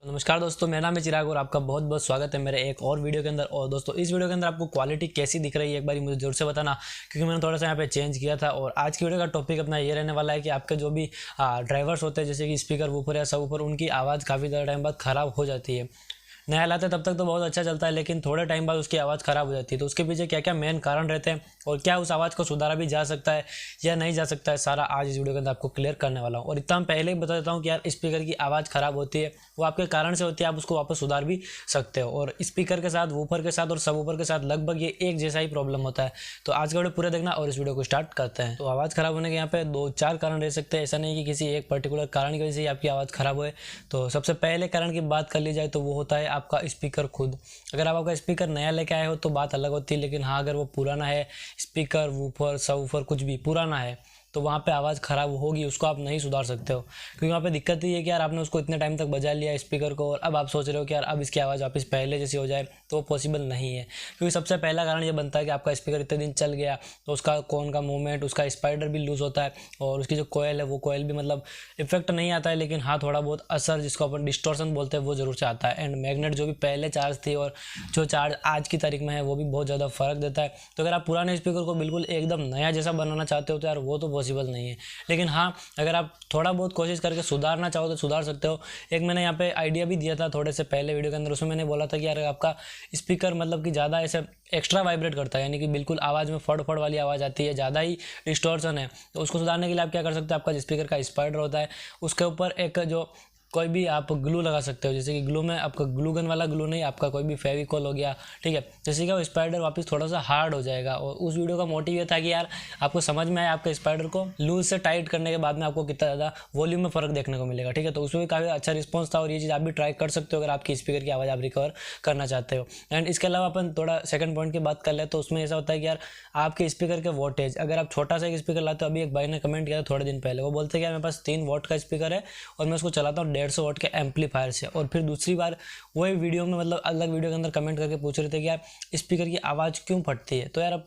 नमस्कार दोस्तों, मेरा नाम है चिराग और आपका बहुत बहुत स्वागत है मेरे एक और वीडियो के अंदर। और दोस्तों, इस वीडियो के अंदर आपको क्वालिटी कैसी दिख रही है एक बार मुझे जरूर से बताना, क्योंकि मैंने थोड़ा सा यहाँ पे चेंज किया था। और आज की वीडियो का टॉपिक अपना ये रहने वाला है कि आपके जो भी ड्राइवर्स होते हैं, जैसे कि स्पीकर, वूफर या सब वूफर, उनकी आवाज़ काफ़ी ज़्यादा टाइम बाद ख़राब हो जाती है। नया लाते हैं तब तक तो बहुत अच्छा चलता है, लेकिन थोड़े टाइम बाद उसकी आवाज़ ख़राब हो जाती है। तो उसके पीछे क्या क्या मेन कारण रहते हैं और क्या उस आवाज़ को सुधारा भी जा सकता है या नहीं जा सकता है, सारा आज इस वीडियो के अंदर आपको क्लियर करने वाला हूँ। और इतना पहले ही बता देता हूँ कि यार स्पीकर की आवाज़ ख़राब होती है, वो आपके कारण से होती है, आप उसको वापस सुधार भी सकते हो। और स्पीकर के साथ, वूफर के साथ और सब वूफर के साथ लगभग ये एक जैसा ही प्रॉब्लम होता है। तो आज का वीडियो पूरा देखना और इस वीडियो को स्टार्ट करते हैं। तो आवाज़ ख़राब होने के यहाँ पे 2-4 कारण रह सकते हैं, ऐसा नहीं कि किसी एक पर्टिकुलर कारण की वजह से आपकी आवाज़ ख़राब होए। तो सबसे पहले कारण की बात कर ली जाए तो वो होता है आपका स्पीकर खुद। अगर आप आपका स्पीकर नया लेके आए हो तो बात अलग होती है, लेकिन हाँ, अगर वो पुराना है, स्पीकर, वूफर, सब वूफर कुछ भी पुराना है, तो वहाँ पे आवाज़ ख़राब होगी, उसको आप नहीं सुधार सकते हो। क्योंकि वहाँ पे दिक्कत ये है कि यार आपने उसको इतने टाइम तक बजा लिया स्पीकर को, और अब आप सोच रहे हो कि यार अब इसकी आवाज़ वापस पहले जैसी हो जाए, तो वो पॉसिबल नहीं है। क्योंकि सबसे पहला कारण ये बनता है कि आपका स्पीकर इतने दिन चल गया तो उसका कोन का मूवमेंट, उसका स्पाइडर भी लूज़ होता है, और उसकी जो कोयल है वो कोयल भी मतलब इफेक्ट नहीं आता है, लेकिन हाँ थोड़ा बहुत असर, जिसको अपन डिस्टॉर्शन बोलते हैं, वो जरूर से आता है। एंड मैग्नेट जो भी पहले चार्ज थी और जो चार्ज आज की तारीख में है, वो भी बहुत ज़्यादा फ़र्क देता है। तो अगर आप पुराने स्पीकर को बिल्कुल एकदम नया जैसा बनाना चाहते हो तो यार वो तो पॉसिबल नहीं है। लेकिन हाँ, अगर आप थोड़ा बहुत कोशिश करके सुधारना चाहो तो सुधार सकते हो। एक मैंने यहाँ पे आइडिया भी दिया था थोड़े से पहले वीडियो के अंदर, उसमें मैंने बोला था कि यार आपका स्पीकर मतलब कि ज़्यादा ऐसे एक्स्ट्रा वाइब्रेट करता है, यानी कि बिल्कुल आवाज़ में फड़ फड़ वाली आवाज़ आती है, ज़्यादा ही डिस्टॉर्शन है, तो उसको सुधारने के लिए आप क्या कर सकते हो, आपका जो स्पीकर का स्पाइडर होता है उसके ऊपर एक जो कोई भी आप ग्लू लगा सकते हो। जैसे कि ग्लू में आपका ग्लू गन वाला ग्लू नहीं, आपका कोई भी फेविकॉल हो गया, ठीक है, जैसे कि वो स्पाइडर वापस थोड़ा सा हार्ड हो जाएगा। और उस वीडियो का मोटिव ये था कि यार आपको समझ में आए आपके स्पाइडर को लूज से टाइट करने के बाद में आपको कितना ज़्यादा वॉल्यूम में फ़र्क देखने को मिलेगा, ठीक है। तो उसमें भी काफ़ी अच्छा रिस्पॉन्स था, और ये चीज़ आप भी ट्राई कर सकते हो अगर आपकी स्पीकर की आवाज़ आप रिकवर करना चाहते हो। एंड इसके अलावा अपन थोड़ा सेकंड पॉइंट की बात कर ले तो उसमें ऐसा होता है कि यार आपके स्पीकर के वोल्टेज, अगर आप छोटा सा एक स्पीकर लाते हो, अभी एक भाई ने कमेंट किया था थोड़े दिन पहले, वो बोलते हैं कि यार मेरे पास 3 वॉट का स्पीकर है और मैं उसको चलाता हूँ 150 वॉट के एम्पलीफायर से। और फिर दूसरी बार वही वीडियो में मतलब अलग वीडियो के अंदर कमेंट करके पूछ रहे थे कि यार स्पीकर की आवाज़ क्यों फटती है। तो यार अब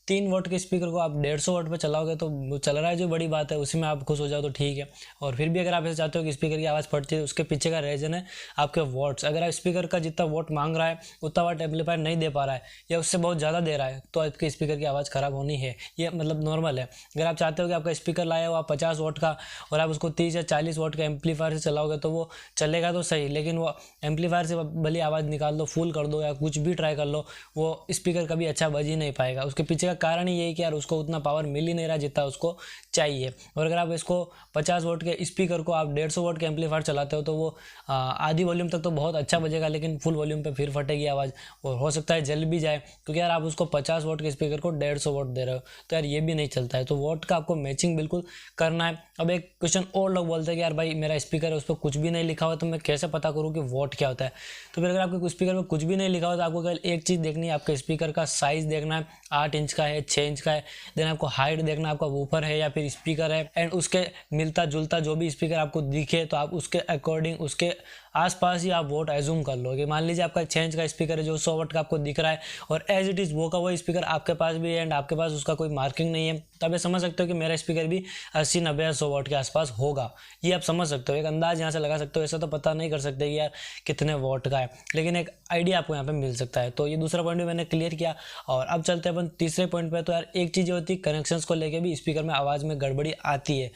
3 वॉट के स्पीकर को आप 150 वॉट पे चलाओगे तो चल रहा है, जो बड़ी बात है, उसी में आप खुश हो जाओ तो ठीक है। और फिर भी अगर आप ऐसे चाहते हो कि स्पीकर की आवाज़ फटती है, उसके पीछे का रीज़न है आपके वॉट्स। अगर आप स्पीकर का जितना वॉट मांग रहा है उतना वॉट एम्पलीफायर नहीं दे पा रहा है या उससे बहुत ज़्यादा दे रहा है, तो आपके स्पीकर की आवाज़ ख़राब होनी है, ये मतलब नॉर्मल है। अगर आप चाहते हो कि आपका स्पीकर लाया हो आप 50 वॉट का और आप उसको 30 या 40 वॉट के एम्पलीफायर से चलाओगे तो वो चलेगा तो सही, लेकिन वो एम्पलीफायर से भली आवाज़ निकाल दो, फुल कर दो या कुछ भी ट्राई कर लो, वो स्पीकर कभी अच्छा बज ही नहीं पाएगा। उसके पीछे का कारण ही यही कि यार उसको उतना पावर मिल ही नहीं रहा जितना उसको चाहिए। और अगर आप इसको 50 वोल्ट के स्पीकर को आप 150 वोल्ट के एम्पलीफायर चलाते हो तो वो आधी वॉल्यूम तक तो बहुत अच्छा बजेगा, लेकिन फुल वॉल्यूम पे फिर फटेगी आवाज़ और हो सकता है जल भी जाए, क्योंकि यार आप उसको 50 वोल्ट के स्पीकर को 150 वोल्ट दे रहे हो, तो यार ये भी नहीं चलता है। तो वोल्ट का आपको मैचिंग बिल्कुल करना है। अब एक क्वेश्चन और लोग बोलते हैं कि यार भाई मेरा स्पीकर है उस पर कुछ भी नहीं लिखा हुआ, तो मैं कैसे पता करूँ कि वोट क्या होता है। तो फिर अगर आपके स्पीकर में कुछ भी नहीं लिखा हुआ तो आपको केवल एक चीज़ देखनी है, आपके स्पीकर का साइज़ देखना है, 8 इंच का है, 6 इंच का है। देन आपको हाइट देखना, आपका वूफर है या फिर स्पीकर है, एंड उसके मिलता जुलता जो भी स्पीकर आपको दिखे तो आप उसके अकॉर्डिंग, उसके आसपास ही आप वोट एज्यूम कर लो। कि मान लीजिए आपका 6 इंच का स्पीकर है जो 100 वोट का आपको दिख रहा है, और एज इट इज़ वो का वो स्पीकर आपके पास भी है एंड आपके पास उसका कोई मार्किंग नहीं है, तो आप ये समझ सकते हो कि मेरा स्पीकर भी 80, 90 या 100 वोट के आसपास होगा। ये आप समझ सकते हो, एक अंदाज यहाँ से लगा सकते हो। ऐसा तो पता नहीं कर सकते कि यार कितने वोट का है, लेकिन एक आइडिया आपको यहाँ पे मिल सकता है। तो ये दूसरा पॉइंट भी मैंने क्लियर किया, और अब चलते हैं अपन तीसरे पॉइंट पे। तो यार एक चीज़ होती है, कनेक्शंस को लेके भी स्पीकर में आवाज़ में गड़बड़ी आती है।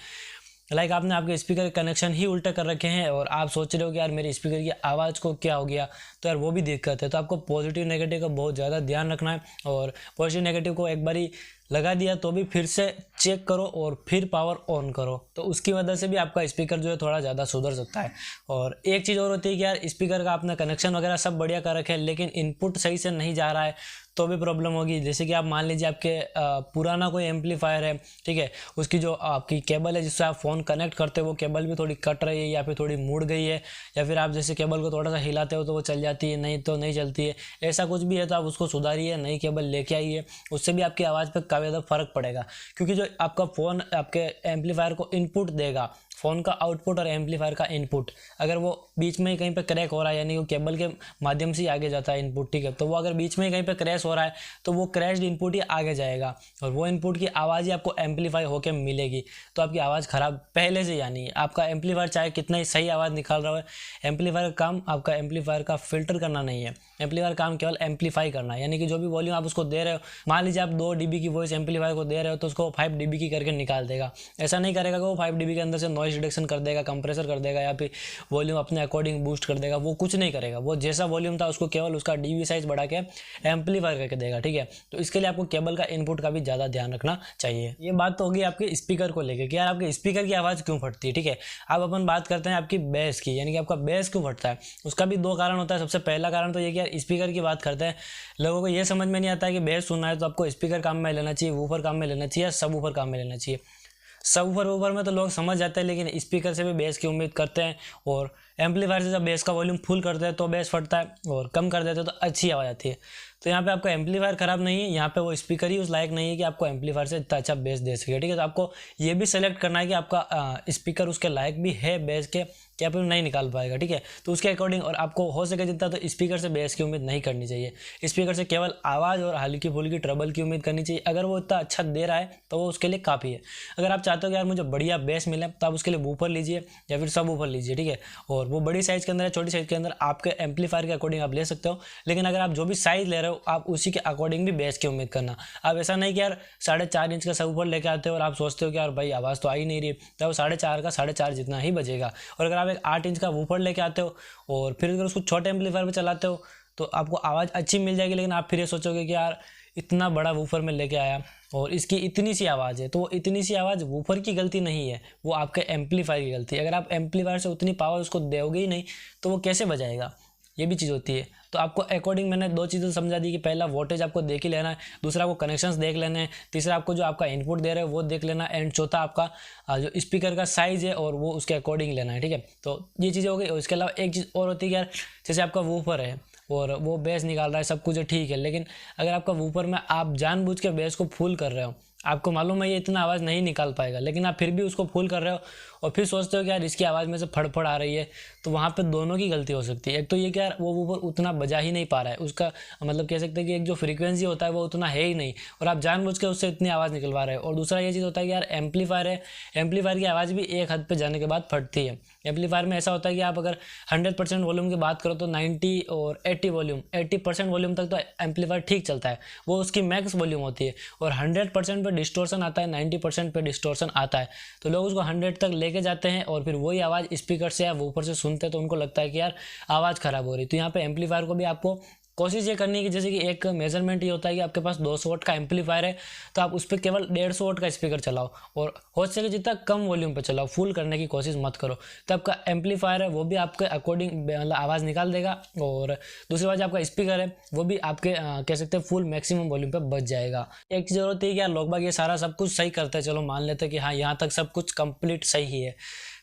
लाइक आपने आपके स्पीकर के कनेक्शन ही उल्टे कर रखे हैं और आप सोच रहे हो कि यार मेरे स्पीकर की आवाज़ को क्या हो गया, तो यार वो भी दिक्कत है। तो आपको पॉजिटिव नेगेटिव का बहुत ज़्यादा ध्यान रखना है, और पॉजिटिव नेगेटिव को एक बारी लगा दिया तो भी फिर से चेक करो और फिर पावर ऑन करो, तो उसकी वजह से भी आपका स्पीकर जो है थोड़ा ज़्यादा सुधर सकता है। और एक चीज़ और होती है कि यार स्पीकर का आपने कनेक्शन वगैरह सब बढ़िया कर रखे हैं, लेकिन इनपुट सही से नहीं जा रहा है तो भी प्रॉब्लम होगी। जैसे कि आप मान लीजिए आपके पुराना कोई एम्पलीफायर है, ठीक है, उसकी जो आपकी केबल है जिससे आप फ़ोन कनेक्ट करते हो वो केबल भी थोड़ी कट रही है या फिर थोड़ी मुड़ गई है, या फिर आप जैसे केबल को थोड़ा सा हिलाते हो तो वो चल जाती है, नहीं तो नहीं चलती है। ऐसा कुछ भी है तो आप उसको सुधारिए, नई केबल लेके आइए, उससे भी आपकी आवाज़ पर काफ़ी ज़्यादा फ़र्क पड़ेगा। क्योंकि जो आपका फ़ोन आपके एम्पलीफायर को इनपुट देगा फ़ोन का आउटपुट और एम्पलीफायर का इनपुट अगर वो बीच में ही कहीं पे क्रैक हो रहा है, यानी वो केबल के माध्यम से ही आगे जाता है इनपुट, ठीक है, तो वो अगर बीच में ही कहीं पे क्रैश हो रहा है तो वो क्रैश्ड इनपुट ही आगे जाएगा और वो इनपुट की आवाज़ ही आपको एम्पलीफाई होकर मिलेगी। तो आपकी आवाज़ ख़राब पहले से, यानी आपका एम्पलीफायर चाहे कितना ही सही आवाज़ निकाल रहा है, एम्पलीफायर का काम आपका एम्पलीफायर का फिल्टर करना नहीं है, एम्पलीफायर काम केवल एम्पलीफाई करना है। यानी कि जो भी वॉल्यूम आप उसको दे रहे हो, मान लीजिए आप 2 dB की वॉइस एम्पलीफायर को दे रहे हो तो उसको 5 dB की करके निकाल देगा। ऐसा नहीं करेगा कि वो 5 dB के अंदर से नॉइज रिडक्शन कर देगा, कंप्रेसर कर देगा या फिर वॉल्यूम अपने अकॉर्डिंग बूस्ट कर देगा, वो कुछ नहीं करेगा। वो जैसा वॉल्यूम था उसको केवल उसका dB साइज बढ़ा के एम्पलीफाई करके देगा, ठीक है। तो इसके लिए आपको केबल का इनपुट का भी ज़्यादा ध्यान रखना चाहिए। ये बात तो होगी आपके स्पीकर को लेकर कि यार आपके स्पीकर की आवाज़ क्यों फटती है, ठीक है। अब अपन बात करते हैं आपकी बेस की, यानी कि आपका बेस क्यों फटता है। उसका भी 2 कारण होता है। सबसे पहला कारण तो ये कि यार स्पीकर की बात करते हैं, लोगों को ये समझ में नहीं आता है कि बेस सुनना है तो आपको स्पीकर काम में लेना चाहिए, वूफर काम में लेना चाहिए या सब वूफर काम में लेना चाहिए। सब वूफर में तो लोग समझ जाते हैं, लेकिन स्पीकर से भी बेस की उम्मीद करते हैं और एम्पलीफायर से जब बेस का वॉल्यूम फुल करते हैं तो बेस फटता है और कम कर देते हैं तो अच्छी आवाज़ आती है। तो यहाँ पे आपका एम्पलीफायर ख़राब नहीं है, यहाँ पे वो स्पीकर ही उस लायक नहीं है कि आपको एम्पलीफायर से इतना अच्छा बेस दे सके, ठीक है। तो आपको ये भी सेलेक्ट करना है कि आपका स्पीकर उसके लायक भी है बेस के, क्या फिर नहीं निकाल पाएगा, ठीक है। तो उसके अकॉर्डिंग और आपको हो सके जितना तो स्पीकर से बेस की उम्मीद नहीं करनी चाहिए। स्पीकर से केवल आवाज़ और हल्की फुल्की ट्रबल की उम्मीद करनी चाहिए। अगर वो इतना अच्छा दे रहा है तो वो उसके लिए काफ़ी है। अगर आप चाहते हो कि यार मुझे बढ़िया बेस मिले तो आप उसके लिए वूफर लीजिए या फिर सब वूफर लीजिए, ठीक है। और वो बड़ी साइज़ के अंदर या छोटी साइज़ के अंदर आपके एम्पलीफायर के अकॉर्डिंग आप ले सकते हो, लेकिन अगर आप जो भी साइज़ ले रहे हो आप उसी के अकॉर्डिंग भी बेस की उम्मीद करना। आप ऐसा नहीं कि यार 4.5 इंच का सब वूफर लेके आते हो और आप सोचते हो कि यार भाई आवाज़ तो आ ही नहीं रही, तो वो 4.5 का 4.5 जितना ही बजेगा। और अगर आप एक 8 इंच का वूफर लेके आते हो और फिर अगर उसको छोटे एम्पलीफायर पे चलाते हो तो आपको आवाज़ अच्छी मिल जाएगी, लेकिन आप फिर ये सोचोगे कि यार इतना बड़ा वूफर में लेके आया और इसकी इतनी सी आवाज़ है। तो वो इतनी सी आवाज़ वूफर की गलती नहीं है, वो आपके एम्पलीफायर की गलती है। अगर आप एम्पलीफायर से उतनी पावर उसको दोगे ही नहीं तो वो कैसे बजाएगा, ये भी चीज़ होती है। तो आपको अकॉर्डिंग मैंने 2 चीज़ें समझा दी कि पहला वोल्टेज आपको देख ही लेना है, दूसरा आपको कनेक्शंस देख लेने हैं, तीसरा आपको जो आपका इनपुट दे रहे हैं वो देख लेना है, एंड चौथा आपका जो स्पीकर का साइज़ है और वो उसके अकॉर्डिंग लेना है, ठीक है। तो ये चीज़ें हो गई। और इसके अलावा एक चीज़ और होती है कि यार जैसे आपका वूफर है और वो बेस निकाल रहा है, सब कुछ ठीक है, लेकिन अगर आपका वूफर में आप जानबूझ के बेस को फुल कर रहे हो, आपको मालूम है ये इतना आवाज़ नहीं निकाल पाएगा, लेकिन आप फिर भी उसको फुल कर रहे हो और फिर सोचते हो कि यार इसकी आवाज़ में से फड़फड़ आ रही है, तो वहाँ पे दोनों की गलती हो सकती है। एक तो ये कि यार वो वूफर उतना बजा ही नहीं पा रहा है, उसका मतलब कह सकते हैं कि एक जो फ्रीक्वेंसी होता है वो उतना है ही नहीं और आप जानबूझ के उससे इतनी आवाज़ निकलवा रहे हो। और दूसरा ये चीज़ होता है कि यार एम्पलीफायर है, एम्पलीफायर की आवाज़ भी एक हद पे जाने के बाद फटती है। एम्पलीफायर में ऐसा होता है कि आप अगर 100% वॉल्यूम की बात करो तो 90 और 80% वॉल्यूम तक तो एम्पलीफायर ठीक चलता है, वो उसकी मैक्स वॉल्यूम होती है। और 100% पे डिस्टोर्शन आता है, 90% पे डिस्टोर्शन आता है, तो लोग उसको 100 तक लेके जाते हैं और फिर वही आवाज़ स्पीकर से या वूफर से सुनते हैं तो उनको लगता है कि यार आवाज़ ख़राब हो रही। तो यहाँ पे एम्पलीफायर को भी आपको कोशिश ये करनी है कि जैसे कि एक मेजरमेंट ये होता है कि आपके पास 200 वाट का एम्पलीफायर है तो आप उस पर केवल 150 वाट का स्पीकर चलाओ और हो सके जितना कम वॉल्यूम पे चलाओ, फुल करने की कोशिश मत करो। तो आपका एम्पलीफायर है वो भी आपके अकॉर्डिंग मतलब आवाज़ निकाल देगा और दूसरी बात आपका स्पीकर है वो भी आपके कह सकते हैं फुल मैक्सिमम वॉल्यूम पे बच जाएगा। एक चीज़ होती है कि यार लोग बाग ये सारा सब कुछ सही करते हैं, चलो मान लेते हैं कि हाँ यहाँ तक सब कुछ कंप्लीट सही है,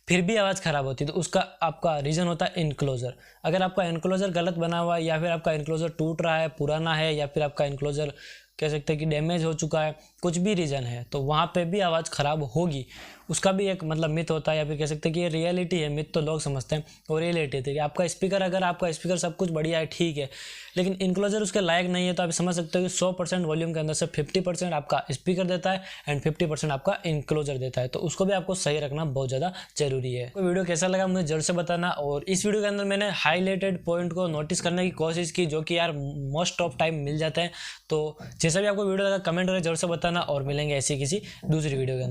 फिर भी आवाज़ ख़राब होती है, तो उसका आपका रीज़न होता है इनक्लोज़र। अगर आपका इनक्लोज़र गलत बना हुआ है या फिर आपका इनक्लोज़र टूट रहा है, पुराना है, या फिर आपका इनक्लोज़र कह सकते हैं कि डैमेज हो चुका है, कुछ भी रीज़न है, तो वहाँ पे भी आवाज़ ख़राब होगी। उसका भी एक मतलब मिथ होता है या फिर कह सकते हैं कि ये रियलिटी है। मिथ तो लोग समझते हैं और रियलिटी है कि आपका स्पीकर, अगर आपका स्पीकर सब कुछ बढ़िया है ठीक है, लेकिन इनक्लोज़र उसके लायक नहीं है, तो आप समझ सकते हो कि 100% वॉल्यूम के अंदर से 50% आपका स्पीकर देता है एंड 50% आपका इनक्लोज़र देता है। तो उसको भी आपको सही रखना बहुत ज़्यादा जरूरी है। तो वीडियो कैसा लगा मुझे जरूर से बताना। और इस वीडियो के अंदर मैंने हाईलाइटेड पॉइंट को नोटिस करने की कोशिश की जो कि यार मोस्ट ऑफ टाइम मिल जाते हैं। तो जैसा भी आपको वीडियो लगा कमेंट करके जरूर से बताना और मिलेंगे ऐसी किसी दूसरी वीडियो के अंदर।